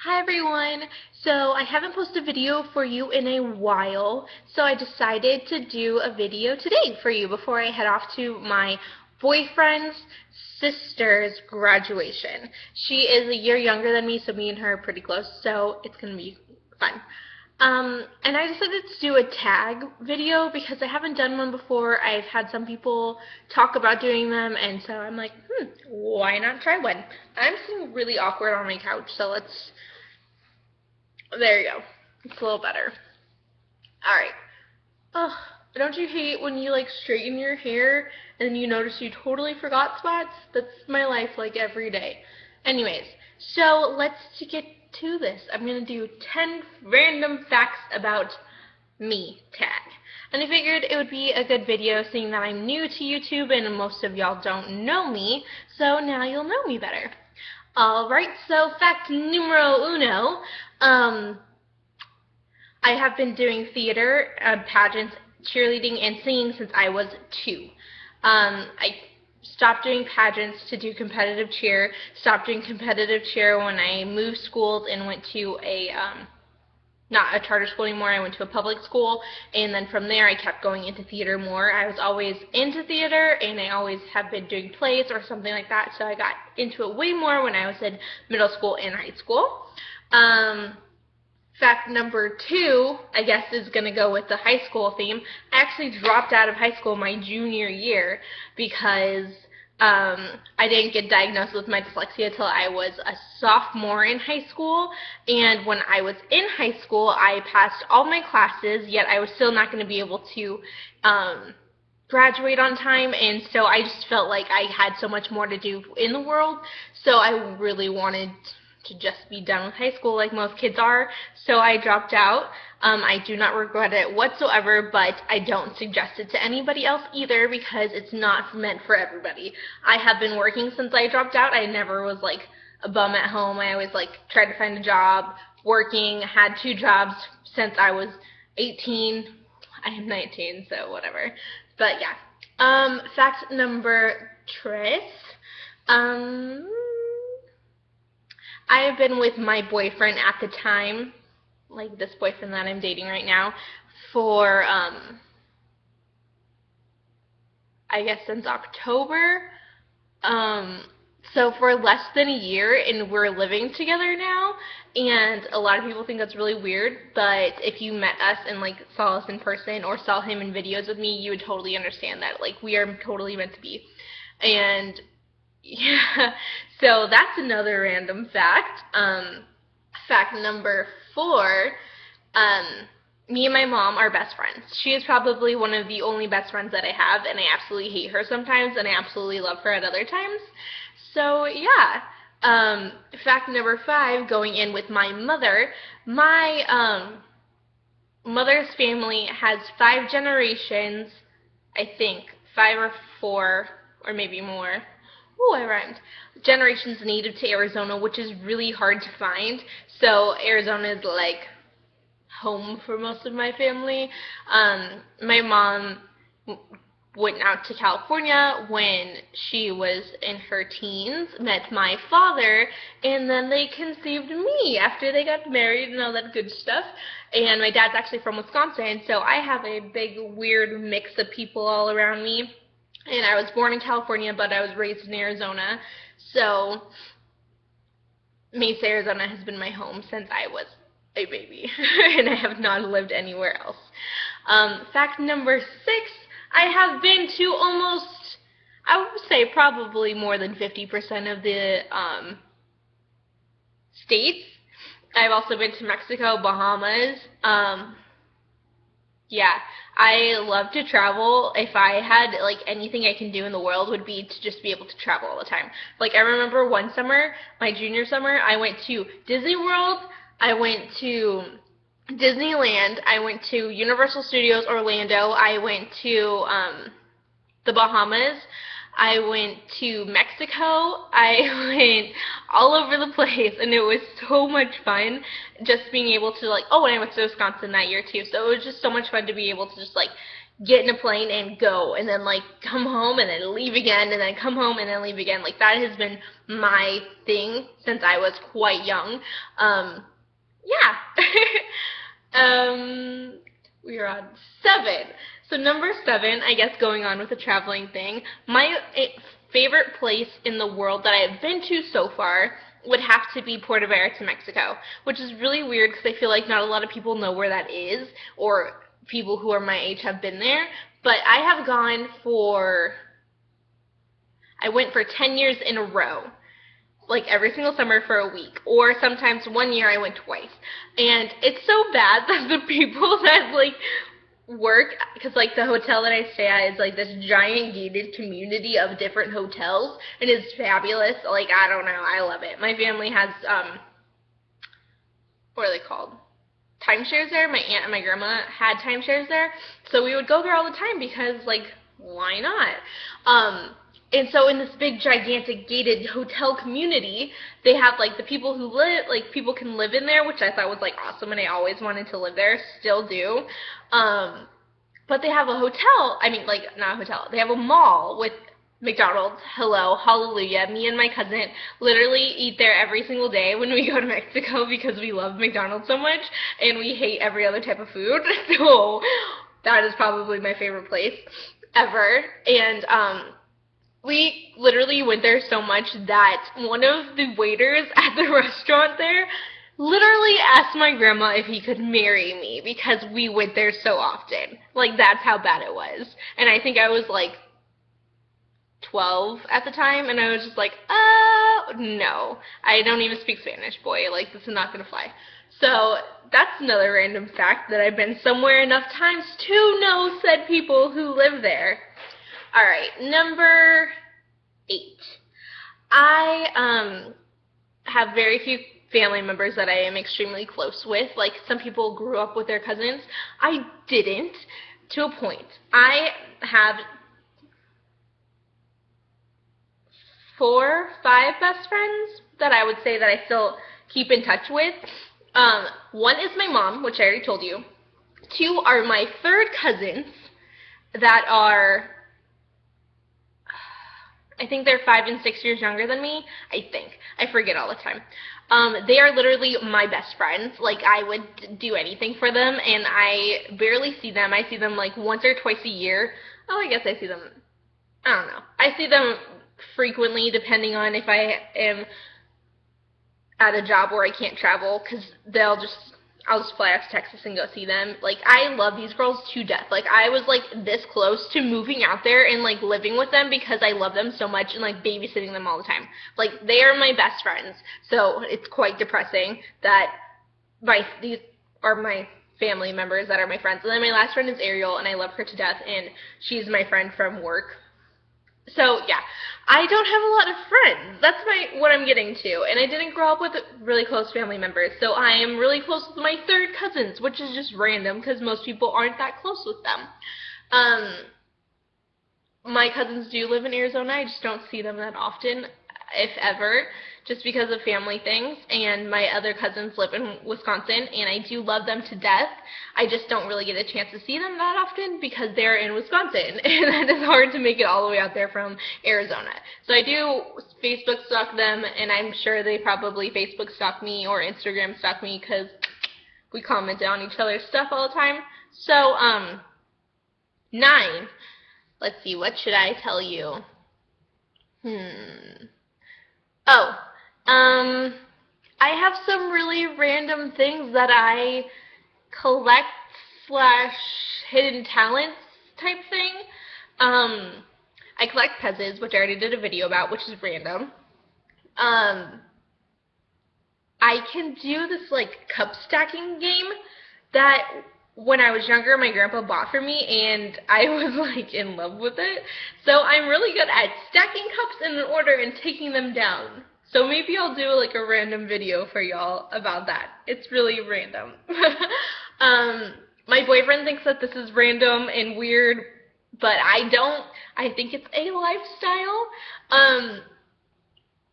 Hi everyone! So I haven't posted a video for you in a while, so I decided to do a video today for you before I head off to my boyfriend's sister's graduation. She is a year younger than me, so me and her are pretty close, so it's going to be fun. And I decided to do a tag video because I haven't done one before. I've had some people talk about doing them, and so I'm like, why not try one? I'm sitting really awkward on my couch, so there you go. It's a little better. Alright. Ugh, don't you hate when you straighten your hair and you notice you totally forgot spots? That's my life every day. Anyways, so let's get to this. I'm going to do 10 random facts about me tag. And I figured it would be a good video seeing that I'm new to YouTube and most of y'all don't know me, so now you'll know me better. Alright, so fact numero uno, I have been doing theater, pageants, cheerleading, and singing since I was 2. I stopped doing pageants to do competitive cheer, stopped doing competitive cheer when I moved schools and went to not a charter school anymore, I went to a public school, and then from there I kept going into theater more. I was always into theater, and I always have been doing plays or something like that, so I got into it way more when I was in middle school and high school. Fact number 2, I guess, is going to go with the high school theme. I actually dropped out of high school my junior year because I didn't get diagnosed with my dyslexia until I was a sophomore in high school, and when I was in high school, I passed all my classes, yet I was still not going to be able to graduate on time, and so I just felt like I had so much more to do in the world, so I really wanted to just be done with high school like most kids are, so I dropped out. I do not regret it whatsoever, but I don't suggest it to anybody else either because it's not meant for everybody. I have been working since I dropped out. I never was a bum at home. I always tried to find a job, working, had 2 jobs since I was 18. I am 19, so whatever. But yeah. Fact number 3. I have been with my boyfriend at the time, this boyfriend that I'm dating right now, for, I guess since October. So for less than a year, and we're living together now, and a lot of people think that's really weird, but if you met us and saw us in person or saw him in videos with me, you would totally understand that we are totally meant to be. And yeah, so that's another random fact. Fact number 4, me and my mom are best friends. She is probably one of the only best friends that I have, and I absolutely hate her sometimes, and I absolutely love her at other times. So yeah. Fact number 5, going in with my mother. My mother's family has 5 generations, I think, 5 or 4, or maybe more. Ooh, I rhymed. Generations native to Arizona, which is really hard to find. So Arizona is home for most of my family. My mom went out to California when she was in her teens, met my father, and then they conceived me after they got married and all that good stuff. And my dad's actually from Wisconsin, so I have a big, weird mix of people all around me. And I was born in California, but I was raised in Arizona. So Mesa, Arizona has been my home since I was a baby. And I have not lived anywhere else. Fact number 6, I have been to almost, I would say probably more than 50% of the states. I've also been to Mexico, Bahamas. Yeah, I love to travel. If I had anything I can do in the world would be to just be able to travel all the time. I remember one summer, my junior summer, I went to Disney World, I went to Disneyland, I went to Universal Studios Orlando, I went to the Bahamas, I went to Mexico, I went all over the place, and it was so much fun just being able to, oh, and I went to Wisconsin that year too, so it was just so much fun to be able to just, get in a plane and go, and then like come home and then leave again, and then come home and then leave again. Like that has been my thing since I was quite young. Yeah. We are on 7. So number 7, I guess going on with the traveling thing, my favorite place in the world that I've been to so far would have to be Puerto Vallarta, Mexico, which is really weird because I feel like not a lot of people know where that is, or people who are my age have been there. But I have I went for 10 years in a row, like every single summer for a week, or sometimes one year I went twice. And it's so bad that the people that like work, because like the hotel that I stay at is like this giant gated community of different hotels, and it's fabulous. Like I don't know, I love it. My family has what are they called? Timeshares there. My aunt and my grandma had timeshares there, so we would go there all the time because like why not? And so in this big gigantic gated hotel community, they have like the people who live, like people can live in there, which I thought was like awesome, and I always wanted to live there, still do. But they have a hotel, I mean like not a hotel, they have a mall with McDonald's. Hello, hallelujah. Me and my cousin literally eat there every single day when we go to Mexico because we love McDonald's so much and we hate every other type of food. So that is probably my favorite place ever. And we literally went there so much that one of the waiters at the restaurant there literally asked my grandma if he could marry me because we went there so often. Like, that's how bad it was. And I think I was, like, 12 at the time, and I was just like, no. I don't even speak Spanish, boy. Like, this is not going to fly. So that's another random fact, that I've been somewhere enough times to know said people who live there. All right, number 8. I have very few family members that I am extremely close with. Like, some people grew up with their cousins. I didn't, to a point. I have 4, 5 best friends that I would say that I still keep in touch with. One is my mom, which I already told you. 2 are my third cousins that are, I think they're 5 and 6 years younger than me. I think. I forget all the time. They are literally my best friends. Like, I would do anything for them, and I barely see them. I see them, like, once or twice a year. Oh, I guess I see them, I don't know. I see them frequently, depending on if I am at a job where I can't travel, because I'll just fly out to Texas and go see them. Like, I love these girls to death. Like, I was, like, this close to moving out there and, like, living with them because I love them so much and, like, babysitting them all the time. Like, they are my best friends. So it's quite depressing that these are my family members that are my friends. And then my last friend is Ariel, and I love her to death, and she's my friend from work. So, yeah, I don't have a lot of friends. That's what I'm getting to. And I didn't grow up with really close family members. So I am really close with my third cousins, which is just random because most people aren't that close with them. My cousins do live in Arizona. I just don't see them that often, if ever, just because of family things. And my other cousins live in Wisconsin, and I do love them to death. I just don't really get a chance to see them that often because they're in Wisconsin, and that is hard to make it all the way out there from Arizona. So I do Facebook stalk them, and I'm sure they probably Facebook stalk me or Instagram stalk me because we comment on each other's stuff all the time. So, 9. Let's see, what should I tell you? I have some really random things that I collect / hidden talents type thing. I collect pezzes, which I already did a video about, which is random. I can do this, like, cup stacking game that when I was younger, my grandpa bought for me, and I was, like, in love with it. So I'm really good at stacking cups in an order and taking them down. So maybe I'll do, like, a random video for y'all about that. It's really random. My boyfriend thinks that this is random and weird, but I don't. I think it's a lifestyle.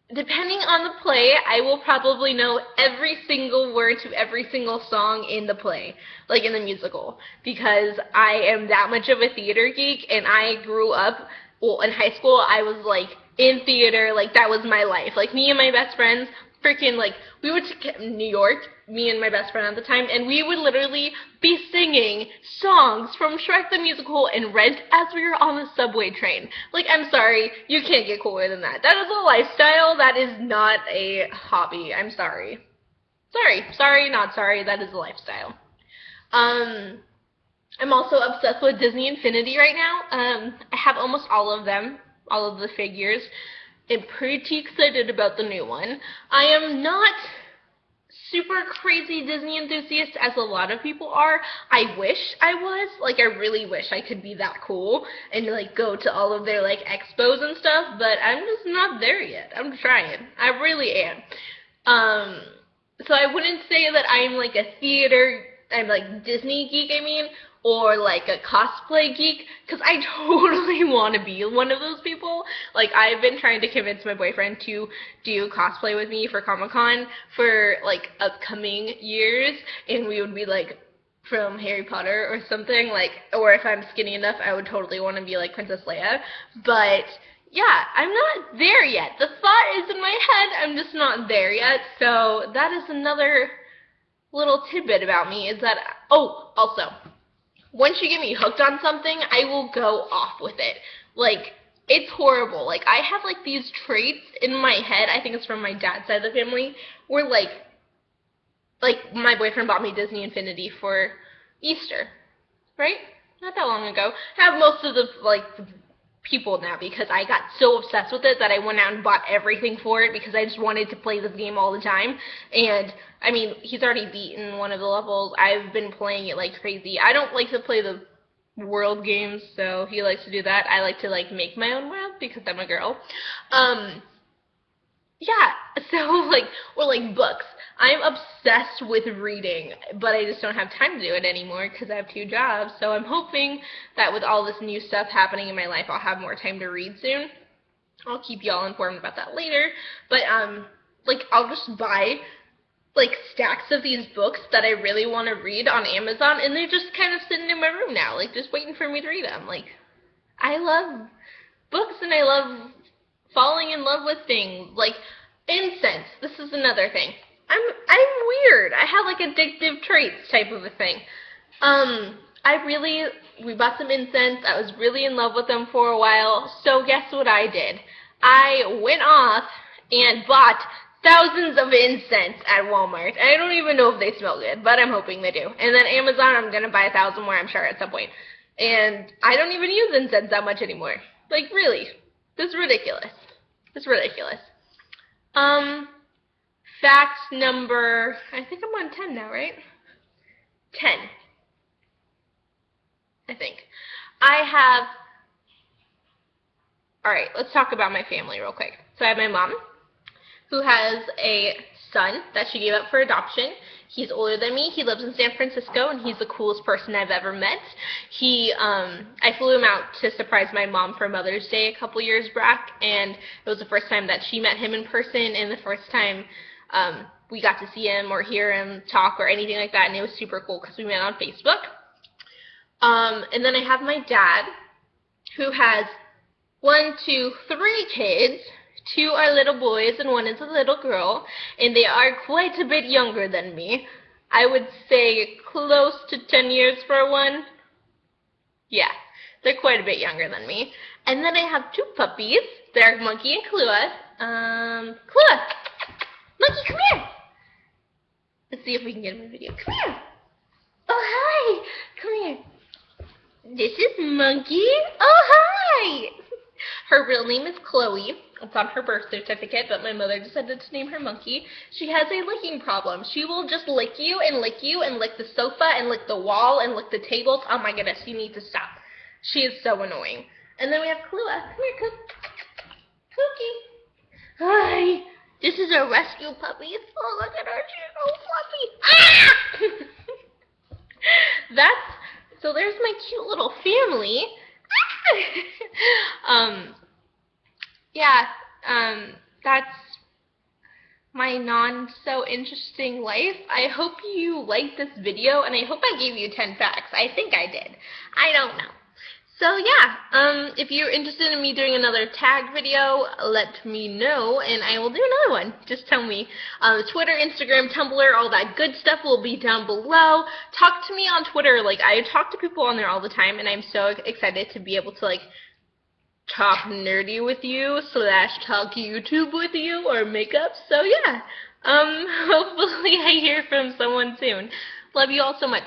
Depending on the play, I will probably know every single word to every single song in the play, like in the musical, because I am that much of a theater geek, and I grew up, well, in high school, I was like in theater, like that was my life. Like me and my best friends, freaking like, we went to New York, me and my best friend at the time, and we would literally be singing songs from Shrek the Musical and Rent as we were on the subway train. Like, I'm sorry, you can't get cooler than that. That is a lifestyle, that is not a hobby. I'm sorry. Sorry, not sorry, that is a lifestyle. Um, I'm also obsessed with Disney Infinity right now. I have almost all of them, all of the figures. I'm pretty excited about the new one. I am not super crazy Disney enthusiast as a lot of people are. I wish I was. Like, I really wish I could be that cool and, like, go to all of their, like, expos and stuff, but I'm just not there yet. I'm trying. I really am. So I wouldn't say that I'm, like, I'm, like, Disney geek, I mean, or, like, a cosplay geek, because I totally want to be one of those people. Like, I've been trying to convince my boyfriend to do cosplay with me for Comic-Con for, like, upcoming years, and we would be, like, from Harry Potter or something, like, or if I'm skinny enough, I would totally want to be, like, Princess Leia, but yeah, I'm not there yet. The thought is in my head, I'm just not there yet, so that is another little tidbit about me, is that, oh, also, once you get me hooked on something, I will go off with it. Like, it's horrible. Like, I have, like, these traits in my head, I think it's from my dad's side of the family, where, like, my boyfriend bought me Disney Infinity for Easter, right? Not that long ago. I have most of the, like, people now because I got so obsessed with it that I went out and bought everything for it because I just wanted to play this game all the time. And I mean, he's already beaten one of the levels. I've been playing it like crazy. I don't like to play the world games, so he likes to do that. I like to like make my own world because I'm a girl. Yeah, so like, or like books. I'm obsessed with reading, but I just don't have time to do it anymore because I have 2 jobs. So I'm hoping that with all this new stuff happening in my life, I'll have more time to read soon. I'll keep y'all informed about that later. But like I'll just buy like stacks of these books that I really want to read on Amazon, and they're just kind of sitting in my room now, like just waiting for me to read them. Like, I love books and I love falling in love with things. Like incense. This is another thing. I'm weird. I have like addictive traits type of a thing. We bought some incense. I was really in love with them for a while. So guess what I did? I went off and bought thousands of incense at Walmart. I don't even know if they smell good, but I'm hoping they do. And then Amazon, I'm gonna buy 1,000 more, I'm sure, at some point. And I don't even use incense that much anymore. Like, really. This is ridiculous. It's ridiculous. Fact number, I think I'm on 10 now, right? 10. I think. Alright, let's talk about my family real quick. So I have my mom, who has a son that she gave up for adoption. He's older than me. He lives in San Francisco, and he's the coolest person I've ever met. I flew him out to surprise my mom for Mother's Day a couple years back, and it was the first time that she met him in person, and the first time we got to see him or hear him talk or anything like that, and it was super cool because we met on Facebook. And then I have my dad, who has 3 kids. 2 are little boys and 1 is a little girl, and they are quite a bit younger than me. I would say close to 10 years for one. Yeah, they're quite a bit younger than me. And then I have 2 puppies. They're Monkey and Klua. Klua! Monkey, come here! Let's see if we can get him in the video. Come here! Oh, hi! Come here. This is Monkey. Oh, hi! Her real name is Chloe. It's on her birth certificate, but my mother decided to name her Monkey. She has a licking problem. She will just lick you and lick you and lick the sofa and lick the wall and lick the tables. Oh my goodness, you need to stop. She is so annoying. And then we have Klua. Come here, Cookie. Hi. This is a rescue puppy. Oh, look at her. She's so fluffy. Ah! So there's my cute little family. Yeah, that's my non-so-interesting life. I hope you liked this video, and I hope I gave you 10 facts. I think I did. I don't know. So yeah, if you're interested in me doing another tag video, let me know, and I will do another one. Just tell me. Twitter, Instagram, Tumblr, all that good stuff will be down below. Talk to me on Twitter. Like, I talk to people on there all the time, and I'm so excited to be able to, like, talk nerdy with you / talk YouTube with you or makeup. So yeah, hopefully I hear from someone soon. Love you all so much.